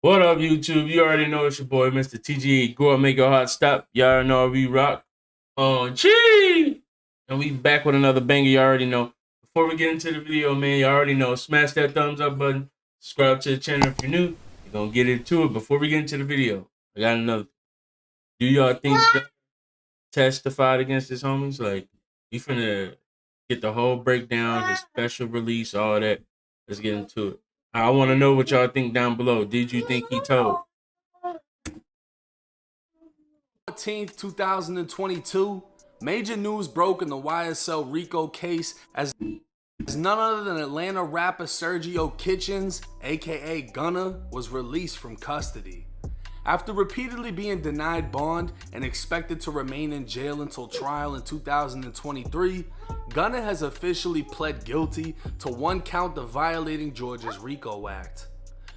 What up, YouTube? You already know it's your boy, Mr. TGA. Guwop, make your heart stop. Y'all already know we rock on Chi. And we back with another banger. You already know. Before we get into the video, man, you already know. Smash that thumbs up button. Subscribe to the channel if you're new. We're going to get into it. Before we get into the video, I got another. Do y'all think testified against his homies? Like, we finna get the whole breakdown, his special release, all that. Let's get into it. I want to know what y'all think down below. Did you think he told? 14th, 2022, major news broke in the Ysl RICO case as none other than Atlanta rapper Sergio Kitchens, aka Gunna, was released from custody. After repeatedly being denied bond and expected to remain in jail until trial in 2023, Gunna has officially pled guilty to one count of violating Georgia's RICO Act.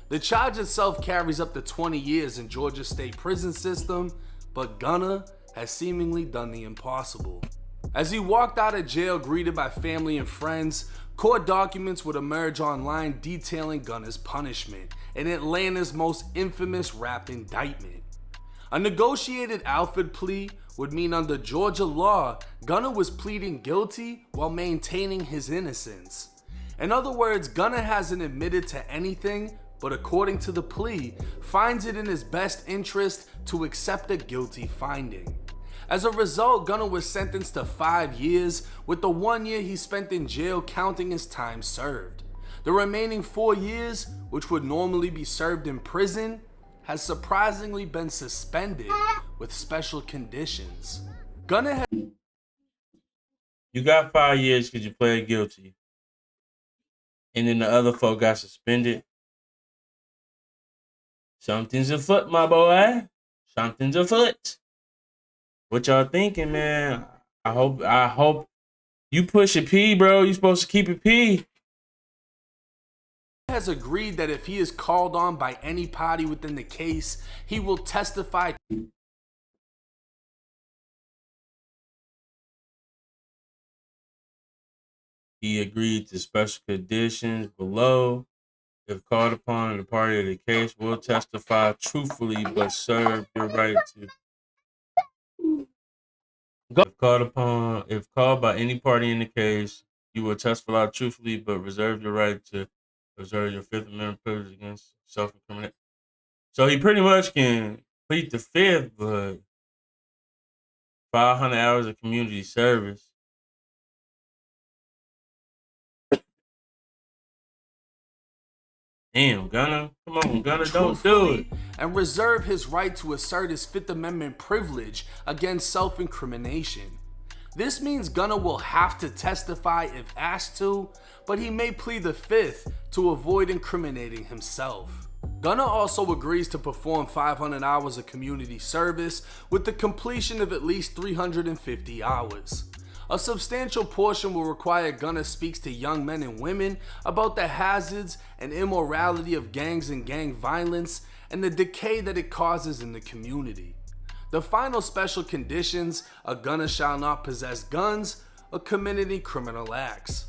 The charge itself carries up to 20 years in Georgia's state prison system, but Gunna has seemingly done the impossible. As he walked out of jail greeted by family and friends, court documents would emerge online detailing Gunna's punishment in Atlanta's most infamous rap indictment. A negotiated Alford plea would mean under Georgia law, Gunna was pleading guilty while maintaining his innocence. In other words, Gunna hasn't admitted to anything, but according to the plea, finds it in his best interest to accept a guilty finding. As a result, Gunna was sentenced to 5 years, with the 1 year he spent in jail counting his time served. The remaining 4 years, which would normally be served in prison, has surprisingly been suspended with special conditions. Gunna has You got 5 years because you pled guilty. And then the other folk got suspended. Something's afoot, my boy. Something's afoot. What y'all thinking, man? I hope you push a P, bro. You supposed to keep it P. Has agreed that if he is called on by any party within the case, he will testify. He agreed to special conditions below. If called upon, the party of the case will testify truthfully, but serve your right to. If called by any party in the case, you will testify truthfully, but reserve your right to preserve your Fifth Amendment privilege against self-incrimination. So he pretty much can plead the Fifth, but 500 hours of community service. Damn, Gunna. Come on, Gunna, don't do it. And reserve his right to assert his Fifth Amendment privilege against self-incrimination. This means Gunna will have to testify if asked to, but he may plead the Fifth to avoid incriminating himself. Gunna also agrees to perform 500 hours of community service with the completion of at least 350 hours. A substantial portion will require Gunna speaks to young men and women about the hazards and immorality of gangs and gang violence and the decay that it causes in the community. The final special conditions are Gunna shall not possess guns or commit any criminal acts.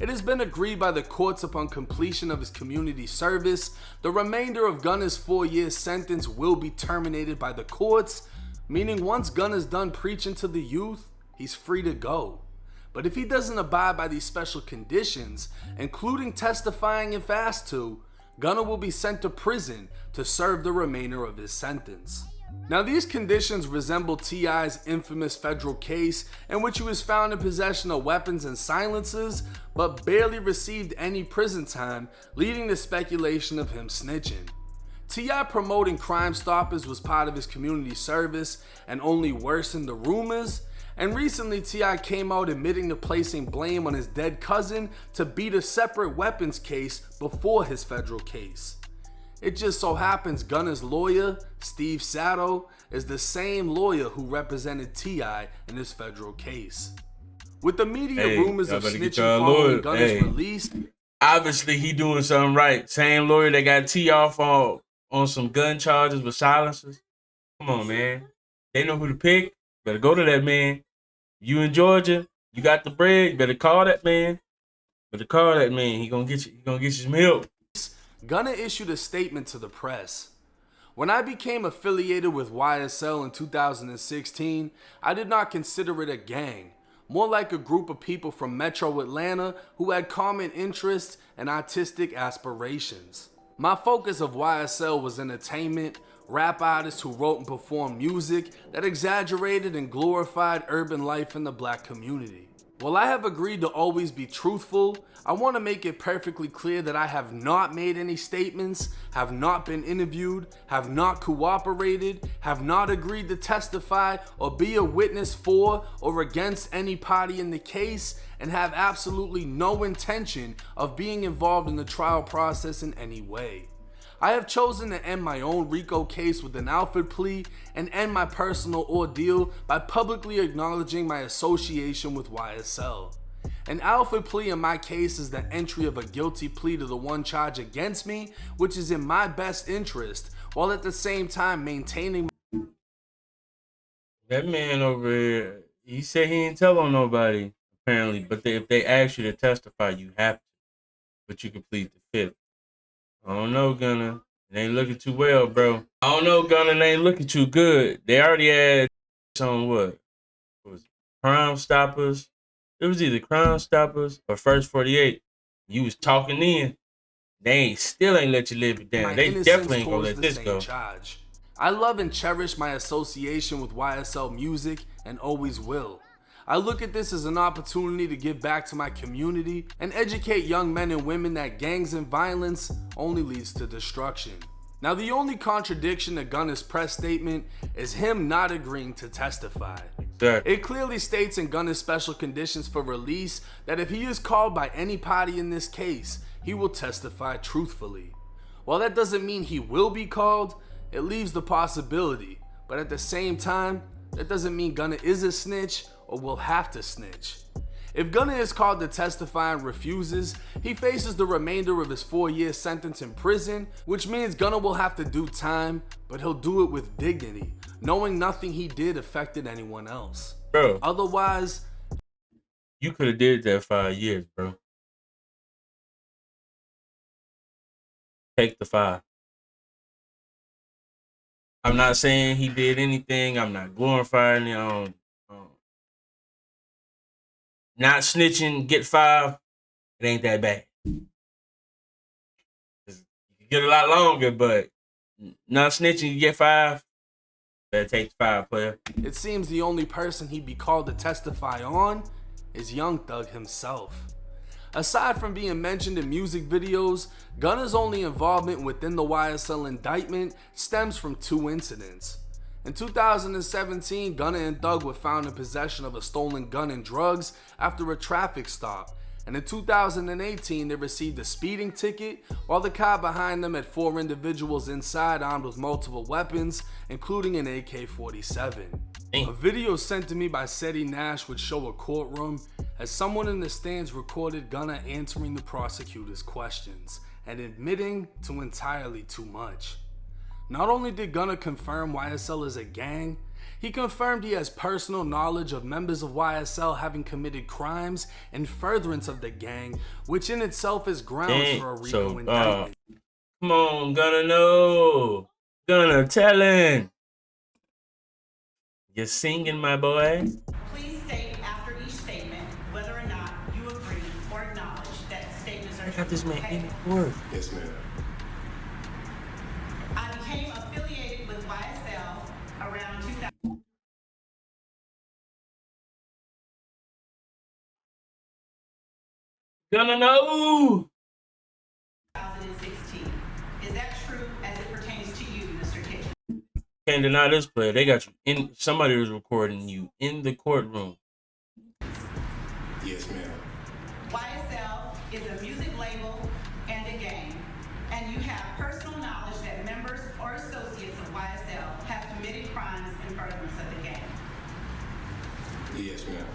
It has been agreed by the courts upon completion of his community service, the remainder of Gunna's 4-year sentence will be terminated by the courts, meaning once Gunna's done preaching to the youth, he's free to go. But if he doesn't abide by these special conditions, including testifying if asked to, Gunna will be sent to prison to serve the remainder of his sentence. Now these conditions resemble T.I.'s infamous federal case in which he was found in possession of weapons and silencers, but barely received any prison time, leading to speculation of him snitching. T.I. promoting Crime Stoppers was part of his community service and only worsened the rumors. And recently T.I. came out admitting to placing blame on his dead cousin to beat a separate weapons case before his federal case. It just so happens Gunna's lawyer, Steve Sato, is the same lawyer who represented T.I. in his federal case. With the media rumors of snitching following Gunna's release, obviously he doing something right. Same lawyer that got T off on some gun charges with silencers. Come on, man. They know who to pick. Better go to that man. You in Georgia, you got the bread. Better call that man. Better call that man. He gonna get you. He gonna get you some help. Gunna issued a statement to the press. When I became affiliated with YSL in 2016, I did not consider it a gang, more like a group of people from Metro Atlanta who had common interests and artistic aspirations. My focus of YSL was entertainment, rap artists who wrote and performed music that exaggerated and glorified urban life in the black community. While I have agreed to always be truthful, I want to make it perfectly clear that I have not made any statements, have not been interviewed, have not cooperated, have not agreed to testify or be a witness for or against any party in the case, and have absolutely no intention of being involved in the trial process in any way. I have chosen to end my own RICO case with an Alfred plea and end my personal ordeal by publicly acknowledging my association with YSL. An Alfred plea in my case is the entry of a guilty plea to the one charge against me, which is in my best interest, while at the same time maintaining. That man over here, he said he ain't tell on nobody, apparently. But if they ask you to testify, you have to. But you can plead the fifth. I don't know, Gunna. It ain't looking too well, bro. I don't know, Gunna. It ain't looking too good. They already had on what was it? Crime Stoppers. It was either Crime Stoppers or First 48. You was talking in. They still ain't let you live it down. They definitely ain't gonna let this go. Charge. I love and cherish my association with YSL Music and always will. I look at this as an opportunity to give back to my community and educate young men and women that gangs and violence only leads to destruction. Now, the only contradiction to Gunna's press statement is him not agreeing to testify. It clearly states in Gunna's special conditions for release that if he is called by any party in this case, he will testify truthfully. While that doesn't mean he will be called, it leaves the possibility, but at the same time, that doesn't mean Gunna is a snitch or will have to snitch. If Gunna is called to testify and refuses, he faces the remainder of his 4-year sentence in prison, which means Gunna will have to do time, but he'll do it with dignity, knowing nothing he did affected anyone else. Bro, otherwise, you could have did that 5 years, bro. Take the 5. I'm not saying he did anything. I'm not glorifying him. Not snitching, get 5. It ain't that bad. You get a lot longer, but not snitching, you get 5. Better take the 5, player. It seems the only person he'd be called to testify on is Young Thug himself. Aside from being mentioned in music videos, Gunna's only involvement within the YSL indictment stems from 2 incidents. In 2017, Gunna and Thug were found in possession of a stolen gun and drugs after a traffic stop. And in 2018, they received a speeding ticket while the car behind them had 4 individuals inside armed with multiple weapons, including an AK-47. A video sent to me by Seti Nash would show a courtroom as someone in the stands recorded Gunna answering the prosecutor's questions and admitting to entirely too much. Not only did Gunna confirm YSL is a gang, he confirmed he has personal knowledge of members of YSL having committed crimes in furtherance of the gang, which in itself is grounds for a RICO indictment. Come on, Gunna, no. Gunna, tellin'. You're singing, my boy. Please state after each statement whether or not you agree or acknowledge that statements are. I got this man in court. Yes, ma'am. I became affiliated with YSL around 2000. Gunna, no. 2016. Is that true as it pertains to you, Mr. Kitchen? Can't deny this, player. They got you in. Somebody was recording you in the courtroom. Yes, ma'am. YSL is a music label and a gang, and you have personal knowledge that members or associates of YSL have committed crimes in furtherance of the gang. Yes, ma'am.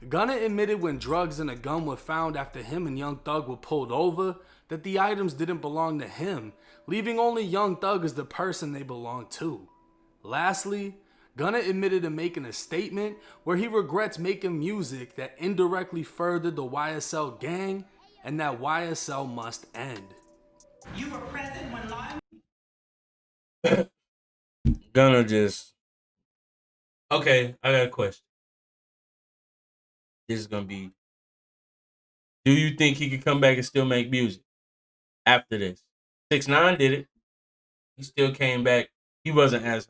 Gunna admitted when drugs and a gun were found after him and Young Thug were pulled over that the items didn't belong to him, leaving only Young Thug as the person they belonged to. Lastly, Gunna admitted to making a statement where he regrets making music that indirectly furthered the YSL gang and that YSL must end. You were present when law Gunna just okay. I got a question. This is gonna be. Do you think he could come back and still make music after this? 6ix9ine did it. He still came back. He wasn't as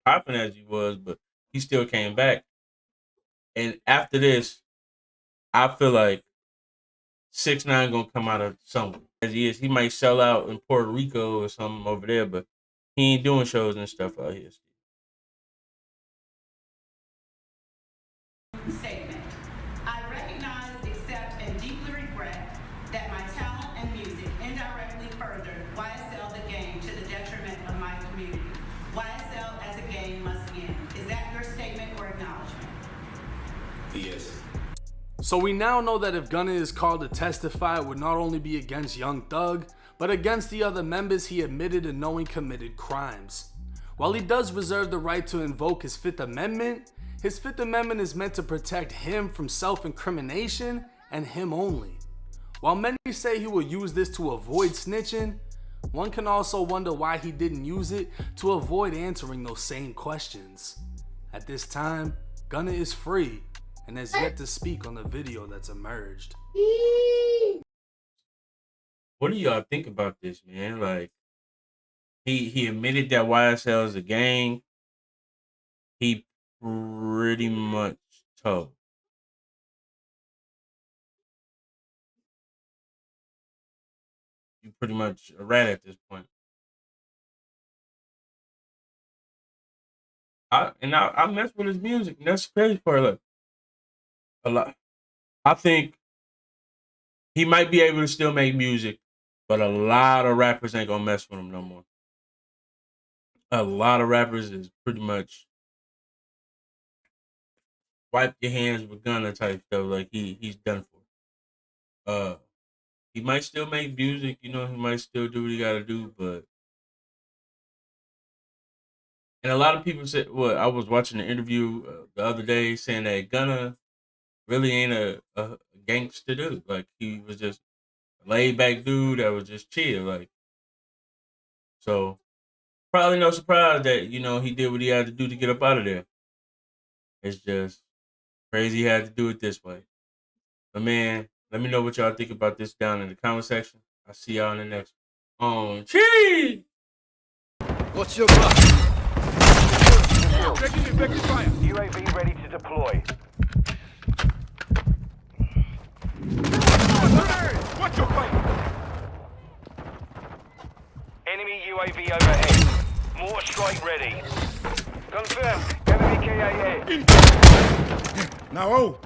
popping as he was, but he still came back. And after this, I feel like 6ix9ine gonna come out of somewhere. As he is, he might sell out in Puerto Rico or something over there, but he ain't doing shows and stuff out here. Statement. I recognize, accept, and deeply regret that my talent and music indirectly furthered YSL the game to the detriment of my community. YSL as a game must end. Is that your statement or acknowledgement? Yes. So we now know that if Gunna is called to testify, it would not only be against Young Thug, but against the other members he admitted to knowing committed crimes. While he does reserve the right to invoke his Fifth Amendment, his Fifth Amendment is meant to protect him from self-incrimination and him only. While many say he will use this to avoid snitching, one can also wonder why he didn't use it to avoid answering those same questions. At this time, Gunna is free and has yet to speak on the video that's emerged. What do y'all think about this, man? Like, he admitted that YSL is a gang. He pretty much told. You pretty much a rat at this point. I mess with his music, and that's the crazy part. Like, a lot. I think he might be able to still make music, but a lot of rappers ain't gonna mess with him no more. A lot of rappers is pretty much wipe your hands with Gunna type stuff. Like he's done for. He might still make music, he might still do what he gotta do, but and a lot of people said, well, I was watching an interview the other day saying that Gunna really ain't a gangster dude. Like he was just a laid back dude that was just chill. Like so probably no surprise that, he did what he had to do to get up out of there. It's just crazy he had to do it this way. But man, let me know what y'all think about this down in the comment section. I'll see y'all in the next one. Cheese! What's your butt? Checking effective fire. UAV ready to deploy. Watch your fire. Enemy UAV overhead. More strike ready. Confirmed. Enemy KIA. Now, oh.